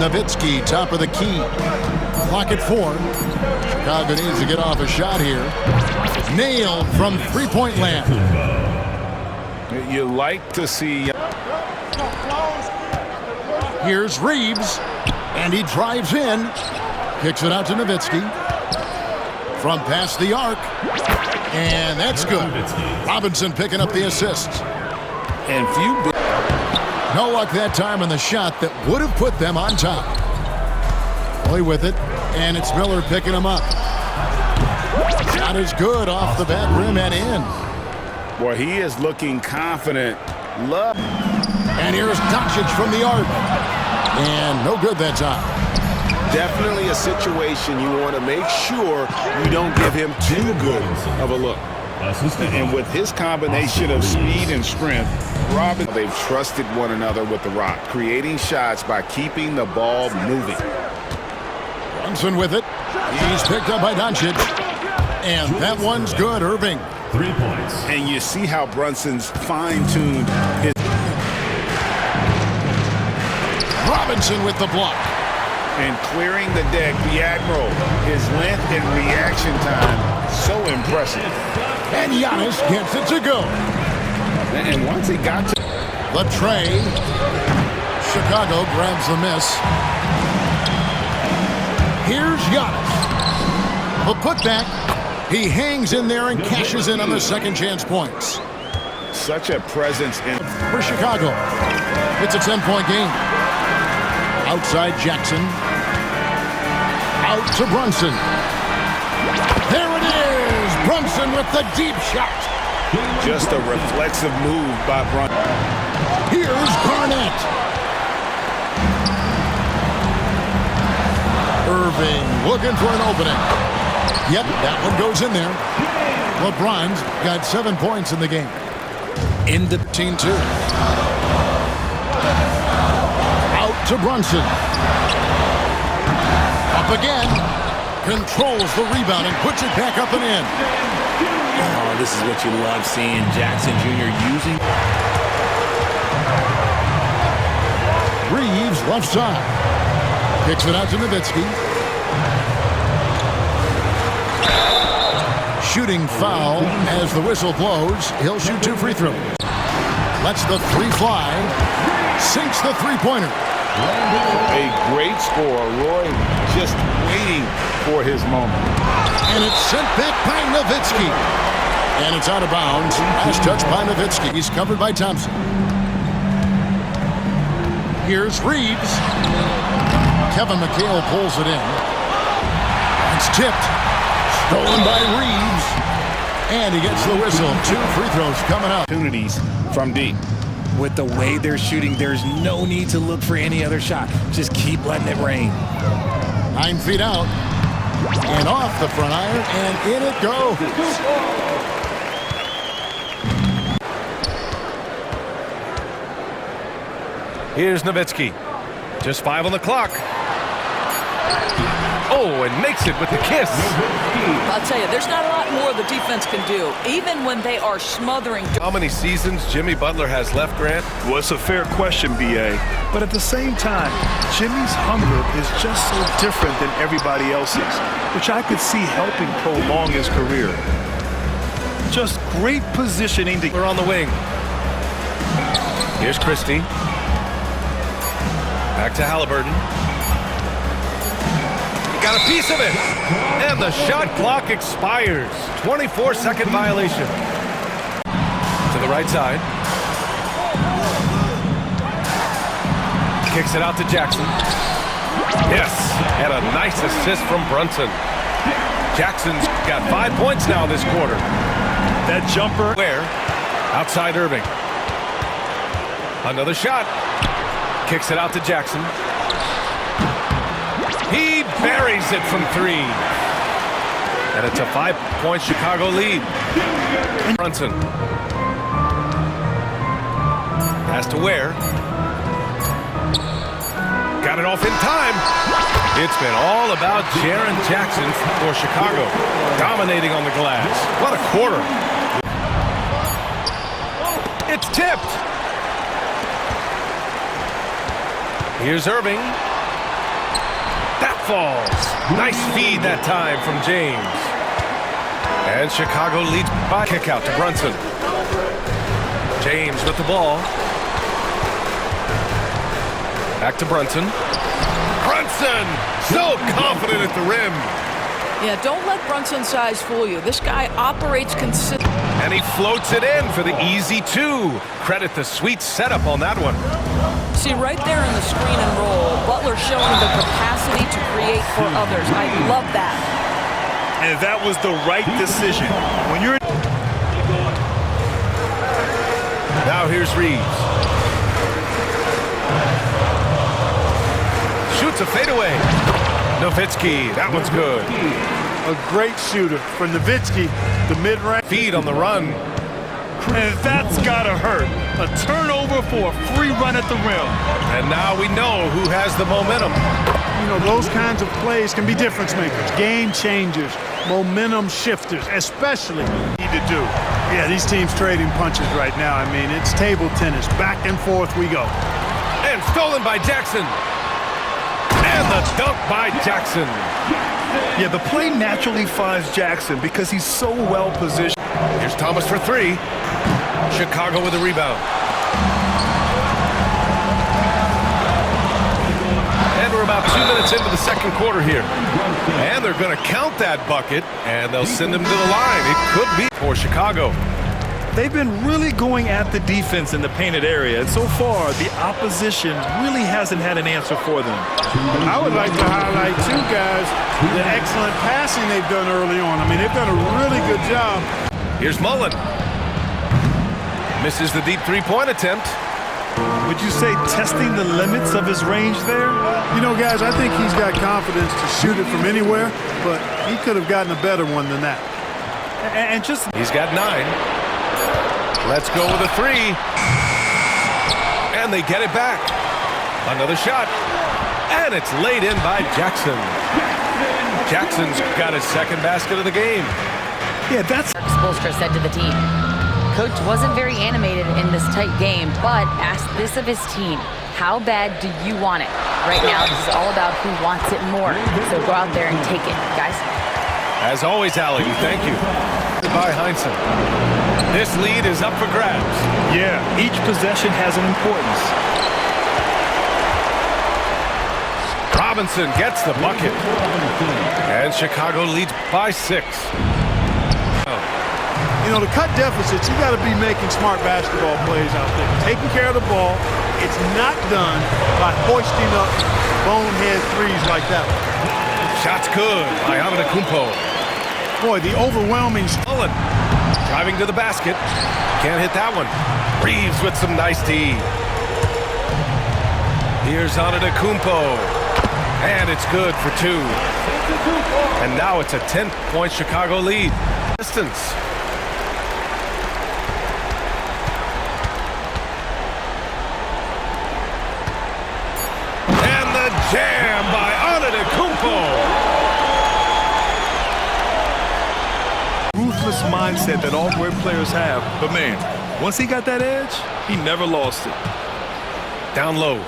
Nowitzki, top of the key. Clock at 4. Chicago needs to get off a shot here. Nailed from three-point land. You like to see. Here's Reeves, and he drives in. Kicks it out to Nowitzki. From past the arc. And that's good. Robinson picking up the assist. And few. No luck that time on the shot that would have put them on top. Play with it, and it's Miller picking him up. Shot is good off the back rim and in. Well, he is looking confident. Love. And here's Doncic from the arc. And no good that time. Definitely a situation you want to make sure you don't give him too good of a look. And with his combination of speed and strength, they've trusted one another with the rock, creating shots by keeping the ball moving. Brunson with it. He's picked up by Doncic. And that one's good, Irving. 3 points. And you see how Brunson's fine-tuned his. Robinson with the block. And clearing the deck, the Admiral. His length and reaction time, so impressive. And Giannis gets it to go. And once he got to the tray, Chicago grabs the miss. Here's Giannis. The putback. He hangs in there and cashes in on the second chance points. Such a presence in for Chicago. It's a 10-point game. Outside Jackson. Out to Brunson. There it is. Brunson with the deep shot. Just a reflexive move by Brunson. Here's Garnett. Irving looking for an opening. Yep, that one goes in there. LeBron's got 7 points in the game. Into 15-2. Out to Brunson. Up again. Controls the rebound and puts it back up and in. Oh, this is what you love seeing Jackson Jr. using. Reeves left side. Kicks it out to Nowitzki. Shooting foul as the whistle blows. He'll shoot 2 free throws. Lets the three fly. Sinks the three-pointer. A great score. Roy just waiting for his moment. And it's sent back by Nowitzki. And it's out of bounds. Last touch by Nowitzki. He's covered by Thompson. Here's Reeves. Kevin McHale pulls it in. It's tipped. Stolen by Reeves. And he gets the whistle. 2 free throws coming up. Opportunities from deep. With the way they're shooting, there's no need to look for any other shot. Just keep letting it rain. 9 feet out. And off the front iron. And in it goes. Here's Nowitzki. Just 5 on the clock. Oh, and makes it with the kiss. I'll tell you, there's not a lot more the defense can do, even when they are smothering. How many seasons Jimmy Butler has left, Grant? Well, it's a fair question, B.A. But at the same time, Jimmy's hunger is just so different than everybody else's, which I could see helping prolong his career. Just great positioning. We're on the wing. Here's Christie. Back to Halliburton. Got a piece of it. And the shot clock expires. 24-second violation. To the right side. Kicks it out to Jackson. Yes, and a nice assist from Brunson. Jackson's got 5 points now this quarter. That jumper. Where? Outside Irving. Another shot. Kicks it out to Jackson. He buries it from 3. And it's a 5-point Chicago lead. Brunson. Pass to Ware. Got it off in time. It's been all about Jaren Jackson for Chicago. Dominating on the glass. What a quarter. It's tipped. Here's Irving. falls. Nice feed that time from James. And Chicago leads by kick out to Brunson. James with the ball. Back to Brunson. Brunson, so confident at the rim. Yeah, don't let Brunson's size fool you. This guy operates consistently. And he floats it in for the easy two. Credit the sweet setup on that one. See, right there in the screen and roll, Butler showing the capacity to create for others. I love that. And that was the right decision. When you're... Now here's Reeves. Shoots a fadeaway. Nowitzki, that one's good. A great shooter for Nowitzki, the mid-range. Feed on the run. And that's gotta hurt. A turnover for a free run at the rim. And now we know who has the momentum. You know, those kinds of plays can be difference makers, game changers, momentum shifters, especially need to do. Yeah, these teams trading punches right now. I mean, it's table tennis. Back and forth we go. And stolen by Jackson. And the dunk by Jackson. Yeah, the play naturally finds Jackson because he's so well positioned. Here's Thomas for three. Chicago with a rebound. And we're about 2 minutes into the second quarter here. And they're going to count that bucket, and they'll send him to the line. It could be for Chicago. They've been really going at the defense in the painted area, and so far, the opposition really hasn't had an answer for them. I would like to highlight, too, guys, the excellent passing they've done early on. I mean, they've done a really good job. Here's Mullen. Misses the deep three-point attempt. Would you say testing the limits of his range there? You know, guys, I think he's got confidence to shoot it from anywhere, but he could have gotten a better one than that. And just... He's got 9. Let's go with a three. And they get it back. Another shot. And it's laid in by Jackson. Jackson's got his second basket of the game. Yeah, that's... Spoelstra said to the team, "Coach wasn't very animated in this tight game, but asked this of his team. How bad do you want it? Right now, this is all about who wants it more. So go out there and take it, guys." As always, Allie, thank you. By Heinsohn. This lead is up for grabs. Yeah, each possession has an importance. Robinson gets the bucket. And Chicago leads by 6. You know, to cut deficits, you got to be making smart basketball plays out there. Taking care of the ball. It's not done by hoisting up bonehead threes like that one. Shot's good by Antetokounmpo. Boy, the overwhelming... Mullen driving to the basket. Can't hit that one. Reeves with some nice D. Here's Antetokounmpo. And it's good for 2. And now it's a 10-point Chicago lead. Distance. And the jam by Antetokounmpo. Ruthless mindset that all great players have. But man, once he got that edge, he never lost it. Down low.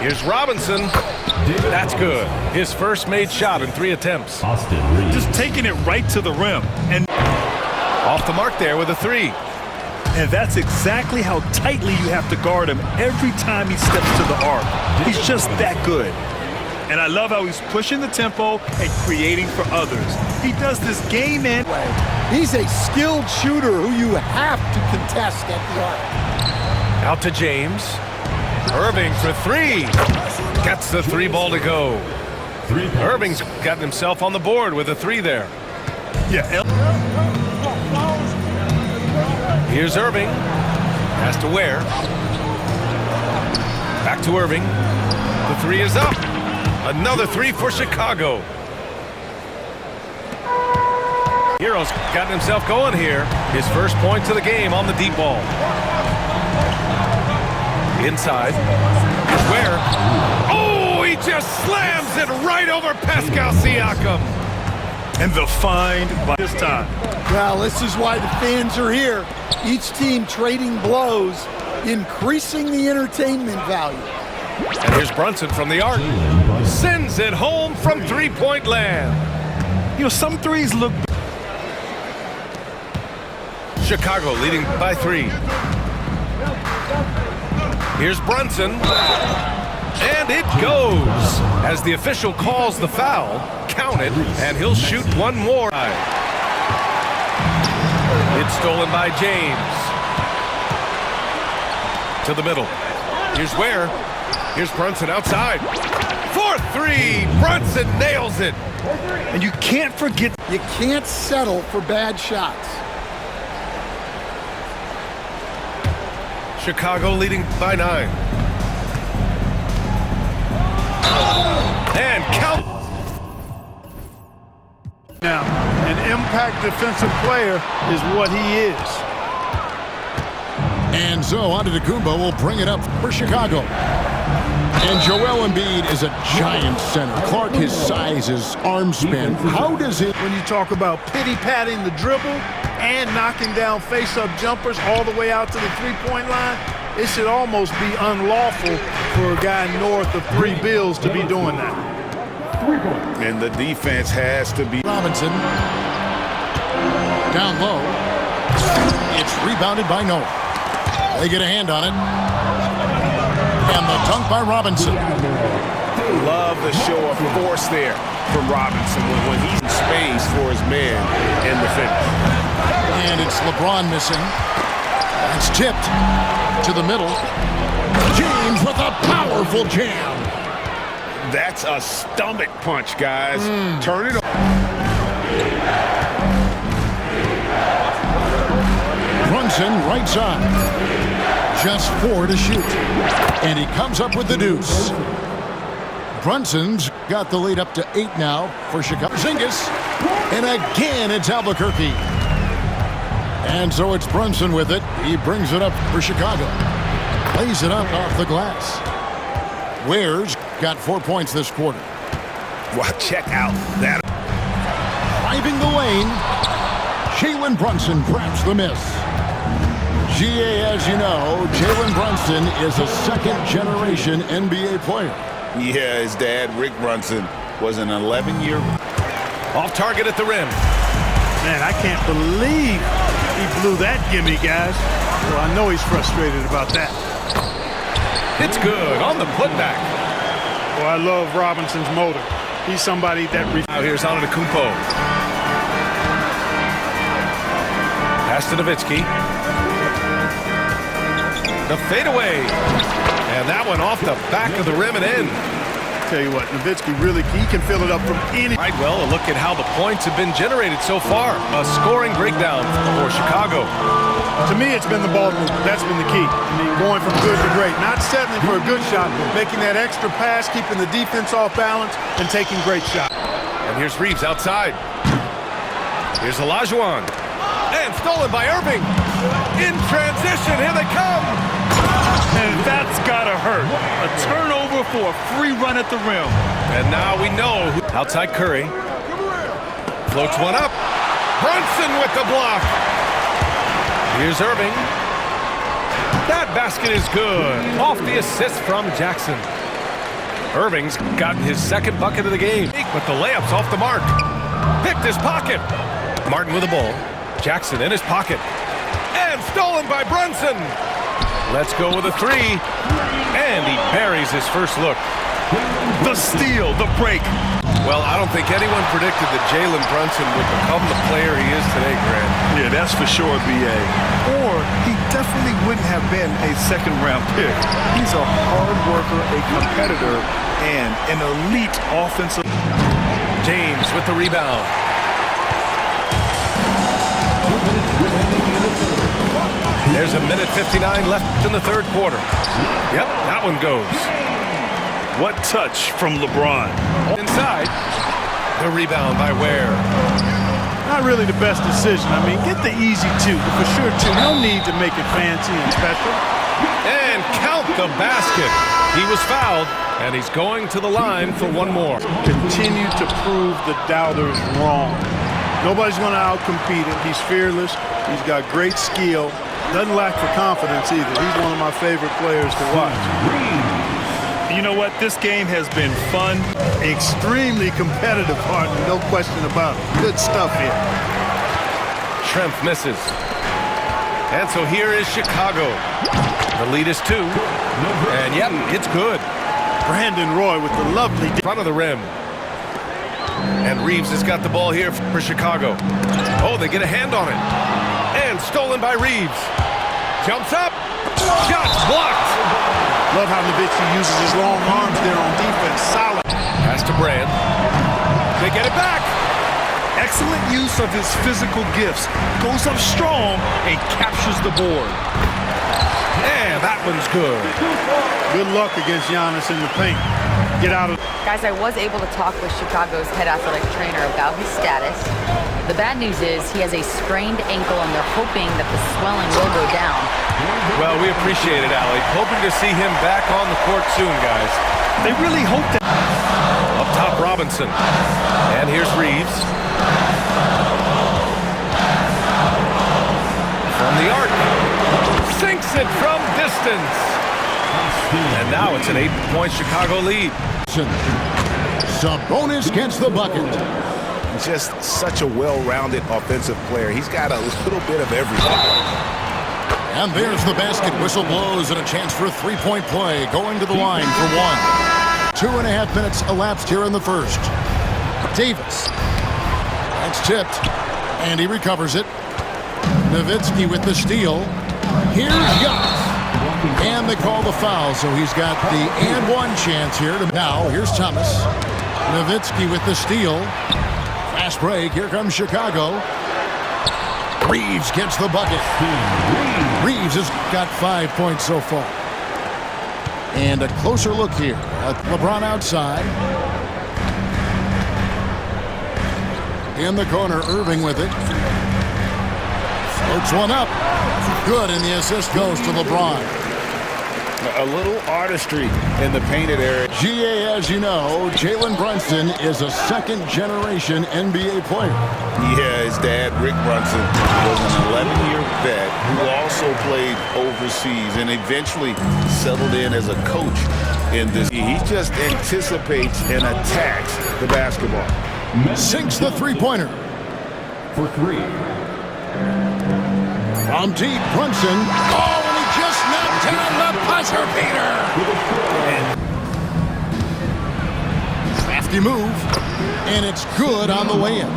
Here's Robinson. That's good. His first made shot in 3 attempts. Just taking it right to the rim. And off the mark there with a 3. And that's exactly how tightly you have to guard him every time he steps to the arc. He's just that good. And I love how he's pushing the tempo and creating for others. He does this game in. He's a skilled shooter who you have to contest at the arc. Out to James. Irving for 3. Gets the 3 ball to go. Irving's gotten himself on the board with a 3 there. Yeah. Here's Irving. Has to Ware. Back to Irving. The 3 is up. Another 3 for Chicago. Hero's gotten himself going here. His first points of the game on the deep ball. Inside. Where? Oh, he just slams it right over Pascal Siakam. And the find by this time. Well, this is why the fans are here. Each team trading blows, increasing the entertainment value. And here's Brunson from the arc. sends it home from three-point land. You know, some threes look... Chicago leading by 3. Here's Brunson. And it goes. As the official calls the foul, count it, and he'll shoot one more. It's stolen by James. To the middle. Here's Ware. Here's Brunson outside. 4-3. Brunson nails it. And you can't forget... You can't settle for bad shots. Chicago leading by 9. And count. Now, an impact defensive player is what he is. And so Antetokounmpo will bring it up for Chicago. And Joel Embiid is a giant center. Clark, his size, his arm span. How does it... When you talk about pity-patting the dribble and knocking down face-up jumpers all the way out to the three-point line, it should almost be unlawful for a guy north of 3 bills to be doing that. And the defense has to be... Robinson. Down low. It's rebounded by Noah. They get a hand on it. And the dunk by Robinson. Love the show of force there from Robinson when he's in space for his man in the finish. And it's LeBron missing. It's tipped to the middle. James with a powerful jam. That's a stomach punch, guys. Turn it on. Brunson right side. Just 4 to shoot. And he comes up with the deuce. Brunson's got the lead up to 8 now for Chicago. Zingis. And again, it's Albuquerque. And so it's Brunson with it. He brings it up for Chicago. Plays it up off the glass. Ware's got 4 points this quarter. Well, check out that. Driving the lane. Jalen Brunson grabs the miss. GA, as you know, Jalen Brunson is a second-generation NBA player. Yeah, his dad, Rick Brunson, was an 11-year... Off target at the rim. Man, I can't believe he blew that gimme, guys. Well, I know he's frustrated about that. It's good on the putback. Well, I love Robinson's motor. He's somebody that... Now here's Antetokounmpo. Pass to Nowitzki. The fadeaway. And that one off the back of the rim and in. Tell you what, Nowitzki really, he can fill it up from any... Right, well, a look at how the points have been generated so far. A scoring breakdown for Chicago. To me, it's been the ball movement. That's been the key. I mean, going from good to great. Not settling for a good shot, making that extra pass, keeping the defense off balance, and taking great shots. And here's Reeves outside. Here's Olajuwon. And stolen by Irving. In transition, here they come. And that's gotta hurt. A turnover for a free run at the rim. And now we know. Outside Curry. Floats one up. Brunson with the block. Here's Irving. That basket is good. Off the assist from Jackson. Irving's gotten his second bucket of the game. But the layup's off the mark. Picked his pocket. Martin with the ball. Jackson in his pocket. And stolen by Brunson. Let's go with a 3. And he buries his first look. The steal, the break. Well, I don't think anyone predicted that Jalen Brunson would become the player he is today, Grant. Yeah, that's for sure, B.A. Or he definitely wouldn't have been a second-round pick. He's a hard worker, a competitor, and an elite offensive... James with the rebound. There's a minute 59 left in the third quarter. Yep, that one goes. What touch from LeBron. Inside. The rebound by Ware. Not really the best decision. I mean, get the easy 2, but for sure 2. No need to make it fancy and special. And count the basket. He was fouled, and he's going to the line for one more. Continue to prove the doubters wrong. Nobody's going to outcompete him. He's fearless. He's got great skill. Doesn't lack for confidence either. He's one of my favorite players to watch. You know what? This game has been fun. Extremely competitive, partner. No question about it. Good stuff here. Schrempf misses. And so here is Chicago. The lead is 2. And yep, it's good. Brandon Roy with the lovely Front of the rim. And Reeves has got the ball here for Chicago. Oh, they get a hand on it. And stolen by Reeves. Jumps up. Shot blocked. Love how Nowitzki uses his long arms there on defense. Solid. Pass to Brand. They get it back. Excellent use of his physical gifts. Goes up strong and captures the board. And that one's good. Good luck against Giannis in the paint. Get out of... Guys, I was able to talk with Chicago's head athletic trainer about his status. The bad news is he has a sprained ankle, and they're hoping that the swelling will go down. Well, we appreciate it, Allie. Hoping to see him back on the court soon, guys. They really hope that... Up top, Robinson. And here's Reeves. From the arc. Sinks it from distance. And now it's an 8-point Chicago lead. Sabonis gets the bucket. Just such a well-rounded offensive player. He's got a little bit of everything. And there's the basket. Whistle blows and a chance for a three-point play. Going to the line for 1. 2.5 minutes elapsed here in the first. Davis. That's tipped. And he recovers it. Nowitzki with the steal. Here's Giannis. And they call the foul, so he's got the and one chance here. Now, here's Thomas. Nowitzki with the steal. Fast break. Here comes Chicago. Reeves gets the bucket. Reeves has got 5 points so far. And a closer look here at LeBron outside. In the corner, Irving with it. Floats one up. Good, and the assist goes to LeBron. A little artistry in the painted area. GA, as you know, Jalen Brunson is a second-generation NBA player. Yeah, his dad, Rick Brunson, was an 11-year vet who also played overseas and eventually settled in as a coach in this. He just anticipates and attacks the basketball. Sinks the three-pointer. For 3. From deep, Brunson. Oh, and he just knocked down the buzzer beater. Crafty move, and it's good on the way in.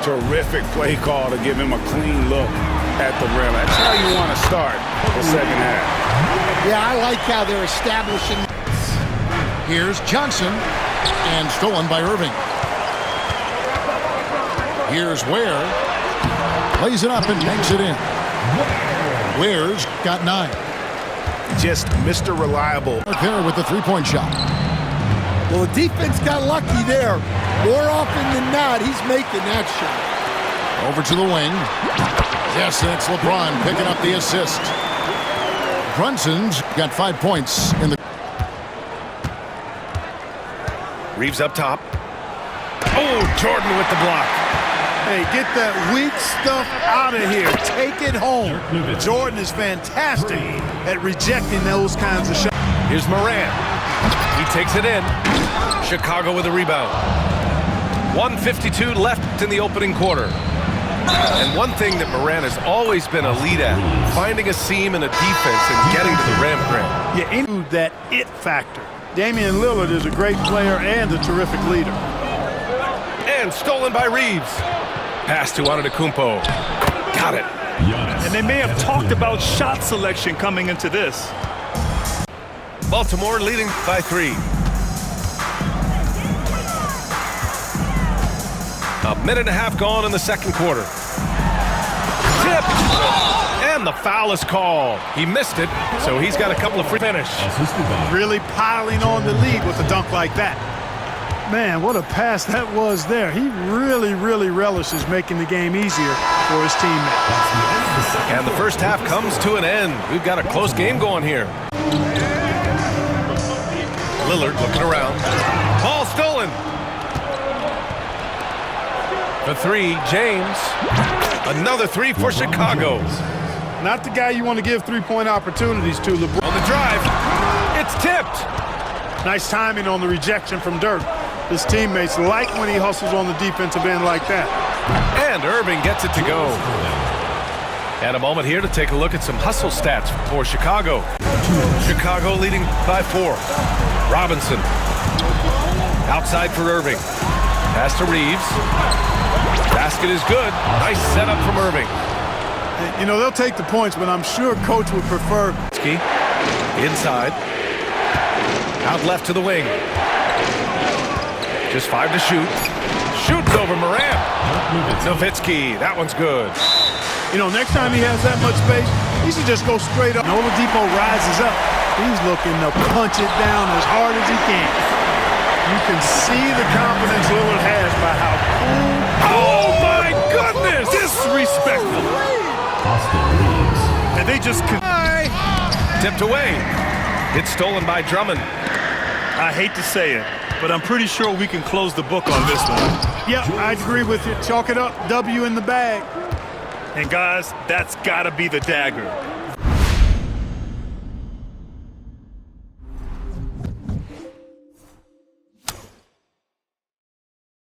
Terrific play call to give him a clean look at the rim. That's how you want to start the second half. Yeah, I like how they're establishing. Here's Johnson, and stolen by Irving. Here's Ware. Plays it up and makes it in. Ware's got 9. Just Mr. Reliable. There with the three-point shot. Well, the defense got lucky there. More often than not, he's making that shot. Over to the wing. Yes, that's LeBron picking up the assist. Brunson's got 5 points in the... Reeves up top. Oh, Jordan with the block. Hey, get that weak stuff out of here. Take it home. Jordan is fantastic at rejecting those kinds of shots. Here's Moran. He takes it in. Chicago with a rebound. 1:52 left in the opening quarter. And one thing that Moran has always been a lead at, finding a seam in a defense and getting to the rim. Yeah, into that it factor. Damian Lillard is a great player and a terrific leader. And stolen by Reeves. Pass to Antetokounmpo. Got it. And they may have talked about shot selection coming into this. Baltimore leading by 3. A minute and a half gone in the second quarter. Tipped. And the foul is called. He missed it, so he's got a couple of free finish. Really piling on the lead with a dunk like that. Man, what a pass that was there. He really, really relishes making the game easier for his teammates. And the first half comes to an end. We've got a close game going here. Lillard looking around. Ball stolen. For 3, James. Another 3 for Chicago. Not the guy you want to give three-point opportunities to, LeBron. On the drive. It's tipped. Nice timing on the rejection from Dirk. His teammates like when he hustles on the defensive end like that. And Irving gets it to go. And a moment here to take a look at some hustle stats for Chicago. Chicago leading by 4. Robinson. Outside for Irving. Pass to Reeves. Basket is good. Nice setup from Irving. You know, they'll take the points, but I'm sure coach would prefer. Inside. Out left to the wing. Just 5 to shoot. Shoots over Morant. Nowitzki. That one's good. You know, next time he has that much space, he should just go straight up. Oladipo rises up. He's looking to punch it down as hard as he can. You can see the confidence Lillard has by how cool. Oh, my goodness! Disrespectful. And they just tipped away. It's stolen by Drummond. I hate to say it, but I'm pretty sure we can close the book on this one. Yeah, I agree with you. Chalk it up. W in the bag. And guys, that's gotta be the dagger.